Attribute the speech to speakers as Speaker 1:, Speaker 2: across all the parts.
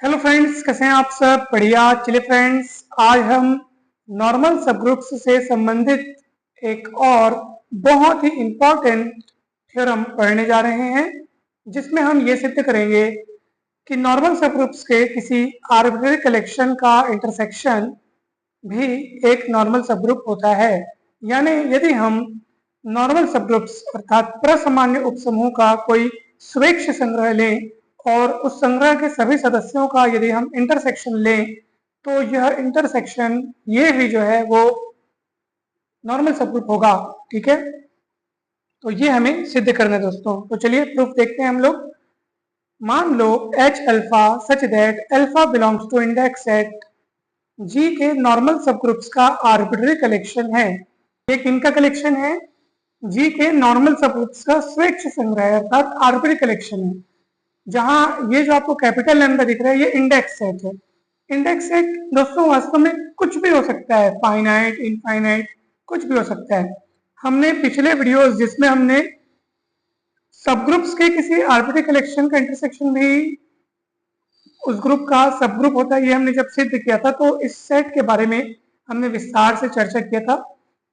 Speaker 1: Hello friends, कैसे हैं आप सब? बढ़िया। चलिए फ्रेंड्स, आज हम नॉर्मल सबग्रुप्स से संबंधित एक और बहुत ही इम्पोर्टेंट थ्योरम पढ़ने जा रहे हैं, जिसमें हम ये सिद्ध करेंगे कि नॉर्मल सबग्रुप्स के किसी आर्बिट्ररी कलेक्शन का इंटरसेक्शन भी एक नॉर्मल सबग्रुप होता है। यानी यदि हम नॉर्मल सबग्रुप्स अर्थात प्रसामान्य उपसमूह का कोई स्वेच्छ संग्रह लें और उस संग्रह के सभी सदस्यों का यदि हम इंटरसेक्शन लें तो यह इंटरसेक्शन ये भी जो है वो नॉर्मल सबग्रुप होगा। ठीक है, तो ये हमें सिद्ध करना है दोस्तों। तो चलिए प्रूफ देखते हैं हम लोग। मान लो H alpha such that alpha belongs to index set G के नॉर्मल सबग्रुप्स का आर्बिट्ररी कलेक्शन है। ये किनका कलेक्शन है? G के नॉर्मल सबग्रुप्स का स्वेच्छ संग्रह अर्थात आर्बिट्ररी कलेक्शन है। जहां ये जो आपको कैपिटल लैम्डा दिख रहा है ये इंडेक्स सेट है। इंडेक्स सेट दोस्तों वास्तव में कुछ भी हो सकता है, फाइनाइट, इनफाइनाइट, कुछ भी हो सकता है। हमने पिछले वीडियोस जिसमें हमने सबग्रुप्स के किसी आर्बिट्ररी कलेक्शन का इंटरसेक्शन भी उस ग्रुप का सबग्रुप होता है, ये हमने जब सिद्ध किया था तो इस सेट के बारे में हमने विस्तार से चर्चा किया था।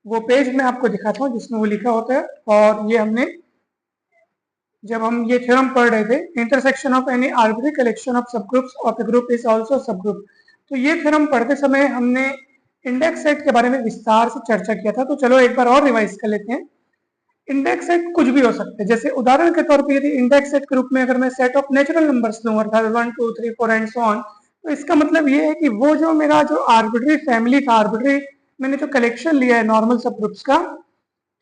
Speaker 1: वो पेज मैं आपको दिखाता हूँ जिसमें वो लिखा होता है। और ये हमने जब हम ये थ्योरम पढ़ रहे थे, intersection of any arbitrary collection of subgroups of a group is also subgroup, तो ये थ्योरम पढ़ते समय हमने इंडेक्स सेट के बारे में विस्तार से चर्चा किया था। तो चलो एक बार और रिवाइज कर लेते हैं। इंडेक्स सेट कुछ भी हो सकते हैं। जैसे उदाहरण के तौर पर यदि इंडेक्स सेट के रूप में अगर मैं सेट ऑफ नेचुरल नंबर्स लूं अर्थात 1 2 3 4 एंड सो ऑन, तो इसका मतलब ये है कि वो जो मेरा जो आर्बिट्ररी फैमिली था, आर्बिट्ररी मैंने जो कलेक्शन लिया है नॉर्मल सबग्रुप्स का,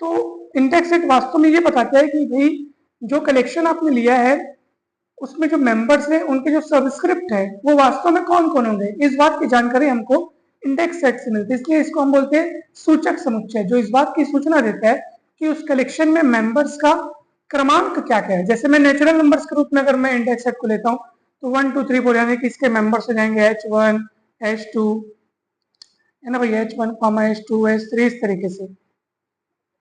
Speaker 1: तो इंडेक्स सेट वास्तव में ये बताता है कि भाई जो कलेक्शन आपने लिया है उसमें जो मेंबर्स हैं उनके जो सबस्क्रिप्ट है वो वास्तव में कौन कौन होंगे, इस बात की जानकारी हमको इंडेक्स सेट से मिलती है। इसलिए इसको हम बोलते हैं सूचक समुच्चय, जो इस बात की सूचना देता है कि उस कलेक्शन में मेंबर्स का क्रमांक क्या क्या है। जैसे मैं नेचुरल नंबर्स के रूप में अगर मैं इंडेक्स सेट को लेता हूँ तो 1 2 3 4 यानी कि इसके मेंबर्स हो जाएंगे H1 H2, है ना भाई, H1, H2, H3, इस तरीके से।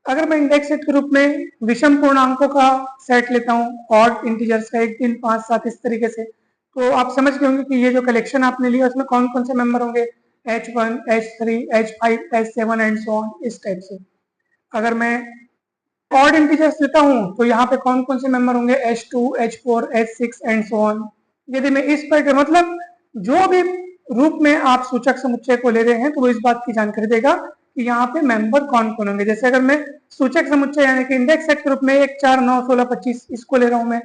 Speaker 1: अगर मैं इंडेक्स सेट के रूप में विषम पूर्णांकों का सेट लेता हूँ और इंटीजर्स का 1 3 5 7 इस तरीके से, तो आप समझ गए होंगे कि ये जो कलेक्शन आपने लिया उसमें कौन कौन से मेंबर होंगे, H1 H3 H5 H7 and so on, इस टाइप से। अगर मैं ऑड इंटीजर्स लेता हूँ तो यहाँ पे कौन कौन से मेंबर होंगे, H2 H4 H6 and so on. यदि मैं इस पर मतलब जो भी रूप में आप सूचक समुच्चय को ले रहे हैं तो वो इस बात की जानकारी देगा कि यहाँ पे मेंबर कौन कौन होंगे। जैसे अगर मैं सूचक समुच्चय यानी कि इंडेक्स सेट के रूप में 1 4 9 16 25 इसको ले रहा हूँ मैं,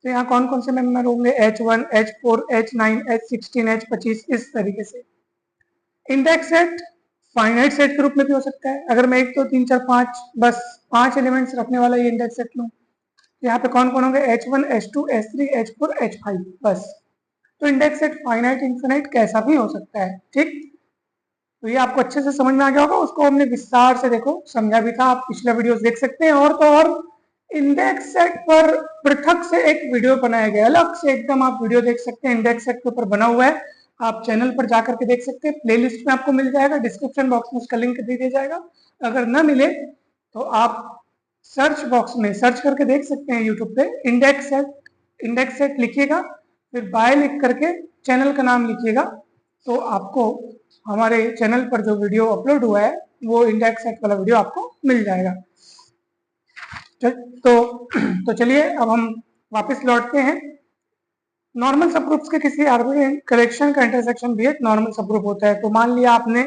Speaker 1: तो यहाँ कौन कौन से मेंबर होंगे, H1 H4 H9 H16 H25, इस तरीके से। इंडेक्स सेट फाइनाइट सेट के रूप में भी हो सकता है। अगर मैं 1 2 3 4 5 बस 5 एलिमेंट्स रखने वाला ये इंडेक्स सेट लूँ, यहाँ पे कौन कौन होंगे, H1 H2 H3 H4 H5, बस। तो इंडेक्स सेट फाइनाइट इनफिनाइट कैसा भी हो सकता है। ठीक, तो ये आपको अच्छे से समझ में आ गया होगा। उसको हमने विस्तार से देखो समझा भी था, आप पिछला वीडियोस देख सकते हैं। और तो और इंडेक्स सेट पर पृथक से एक वीडियो बनाया गया, अलग से एकदम आप वीडियो देख सकते हैं, इंडेक्स सेट के ऊपर बना हुआ है। आप चैनल पर जाकर के देख सकते हैं, प्लेलिस्ट में आपको मिल जाएगा, डिस्क्रिप्शन बॉक्स में उसका लिंक दे दिया जाएगा। अगर ना मिले तो आप सर्च बॉक्स में सर्च करके देख सकते हैं यूट्यूब पे इंडेक्स सेट लिखिएगा, फिर बाय लिख करके चैनल का नाम लिखिएगा, तो आपको हमारे चैनल पर जो वीडियो अपलोड हुआ है वो इंडेक्स सेट वाला वीडियो आपको मिल जाएगा। तो चलिए अब हम वापस लौटते हैं। नॉर्मल सबग्रुप्स के किसी आर्बिट्ररी कलेक्शन का इंटरसेक्शन भी एक नॉर्मल सबग्रुप होता है। तो मान लिया आपने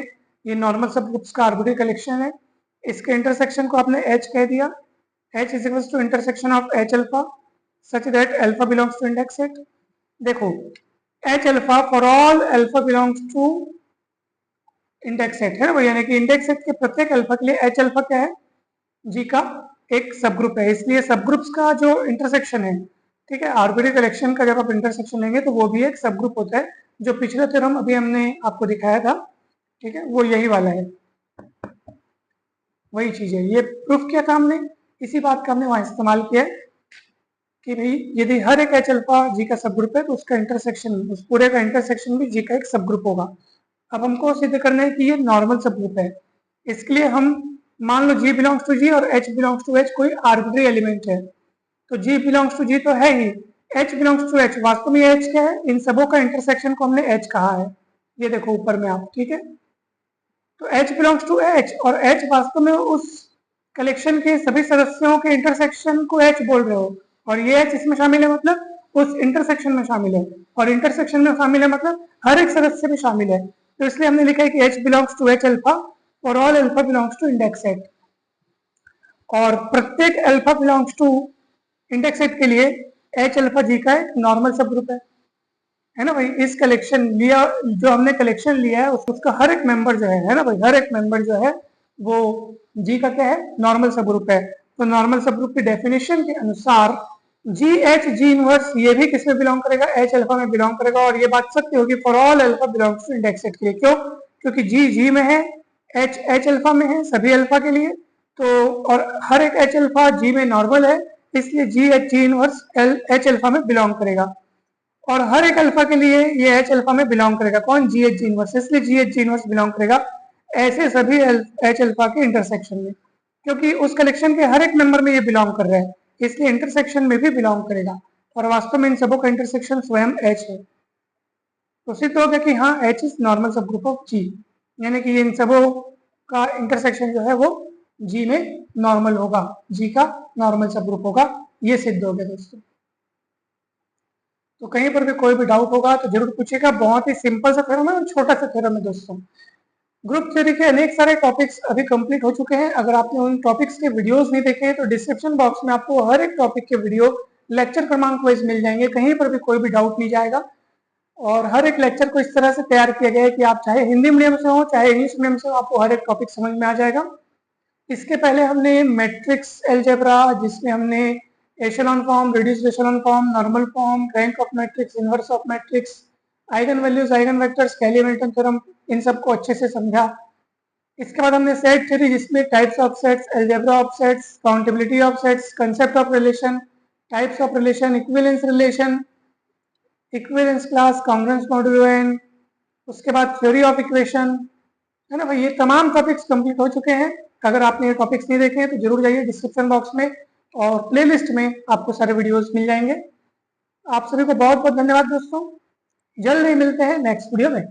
Speaker 1: ये नॉर्मल सबग्रुप्स का आर्बिट्ररी कलेक्शन है, इसके इंटरसेक्शन को आपने H कह दिया। H is equals to intersection of H alpha such that alpha belongs to index set. देखो H alpha for all alpha belongs to index set है ना, यानी कि इंडेक्स सेट के प्रत्येक अल्फा के लिए H अल्फा क्या है, G का एक सबग्रुप है। इसलिए सबग्रुप्स का जो इंटरसेक्शन है, ठीक है, आर्बिट्ररी कलेक्शन का जब आप इंटरसेक्शन लेंगे तो वो भी एक सबग्रुप होता है। जो पिछला थ्योरम अभी हमने आपको दिखाया था, ठीक है, वो यही वाला है, वही चीज है। ये प्रूफ किया था हमने, इसी बात का हमने वहां इस्तेमाल किया कि भाई यदि हर एक H अल्फा G का सबग्रुप है तो उसका इंटरसेक्शन, उस पूरे का इंटरसेक्शन भी G का एक सबग्रुप होगा। अब हमको सिद्ध करना है कि ये नॉर्मल सबग्रुप है। इसके लिए हम मान लो G बिलोंग्स टू G और H बिलोंग्स टू H कोई आर्बिट्ररी एलिमेंट है, तो G बिलोंग्स टू G तो है ही, H बिलोंग्स टू H, वास्तव में H क्या है, इन सबों का इंटरसेक्शन को हमने H कहा है, ये देखो ऊपर में आप, ठीक है। तो H बिलोंग्स टू H, और H वास्तव में उस कलेक्शन के सभी सदस्यों के इंटरसेक्शन को H बोल रहे हो, और ये H इसमें शामिल है, मतलब उस इंटरसेक्शन में शामिल है, और इंटरसेक्शन में शामिल है मतलब हर एक सदस्य में शामिल है। तो इसलिए हमने लिखा है कि H belongs to H alpha और all alpha belongs to index set, और प्रत्येक alpha belongs to index set के लिए H अल्फा जी का एक नॉर्मल सब ग्रुप है ना भाई। इस कलेक्शन लिया, जो हमने कलेक्शन लिया है उसका हर एक मेंबर जो है ना भाई, हर एक मेंबर जो है वो जी का क्या है, नॉर्मल सब ग्रुप है। तो नॉर्मल सब ग्रुप की डेफिनेशन के अनुसार जी एच जी इनवर्स ये भी किसमें बिलोंग करेगा, एच अल्फा में बिलोंग करेगा, और ये बात सत्य होगी for all alpha belongs to index set के लिए। क्यों? क्योंकि जी में है, एच अल्फा में है सभी अल्फा के लिए, तो और हर एक एच अल्फा जी में नॉर्मल है, इसलिए जी H G inverse H alpha में बिलोंग करेगा, और हर एक अल्फा के लिए ये एच अल्फा में बिलोंग करेगा। कौन? जी एच जी इनवर्स, इसलिए जी एच जी इनवर्स बिलोंग करेगा ऐसे सभी एच अल्फा के इंटरसेक्शन में, क्योंकि उस कलेक्शन के हर एक मेंबर में ये बिलोंग कर रहा है, इसलिए इंटरसेक्शन में भी बिलोंग करेगा, और वास्तव में इन सबों का इंटरसेक्शन स्वयं एच है। तो सिद्ध हो गया कि हाँ एच इज नॉर्मल सब ग्रुप ऑफ जी, यानी कि इन सबों का इंटरसेक्शन जो है वो जी में नॉर्मल होगा, जी का नॉर्मल सब ग्रुप होगा, ये सिद्ध हो गया दोस्तों। तो कहीं पर भी कोई भी डाउट होगा तो जरूर पूछिएगा, बहुत ही सिंपल सा थ्योरम है और छोटा सा थ्योरम है दोस्तों। ग्रुप थ्योरी के अनेक सारे टॉपिक्स अभी कंप्लीट हो चुके हैं, अगर आपने उन टॉपिक्स के वीडियोस नहीं देखे हैं तो डिस्क्रिप्शन बॉक्स में आपको हर एक टॉपिक के वीडियो लेक्चर क्रमांक वाइज मिल जाएंगे, कहीं पर भी कोई भी डाउट नहीं जाएगा, और हर एक लेक्चर को इस तरह से तैयार किया गया है कि आप चाहे हिंदी मीडियम से हो चाहे इंग्लिश मीडियम से हो, आपको हर एक टॉपिक समझ में आ जाएगा। इसके पहले हमने मैट्रिक्स एलजेब्रा, जिसमें हमने echelon form, reduced echelon form, normal form, rank of matrix, inverse of matrix, eigen values, eigen vectors, Cayley Hamilton theorem, इन सबको अच्छे से समझा। इसके बाद हमने सेट थ्योरी, जिसमें types of sets, algebra of sets, countability of sets, concept of relation, types of relation, equivalence class, congruence modulo n, उसके बाद थ्योरी ऑफ इक्वेशन, है ना भाई। ये तमाम टॉपिक्स कंप्लीट हो चुके हैं। अगर आपने ये टॉपिक्स नहीं देखे हैं तो जरूर जाइए डिस्क्रिप्शन बॉक्स में, और प्लेलिस्ट में आपको सारे वीडियोस मिल जाएंगे। आप सभी को बहुत बहुत धन्यवाद दोस्तों, जल्द ही मिलते हैं नेक्स्ट वीडियो में।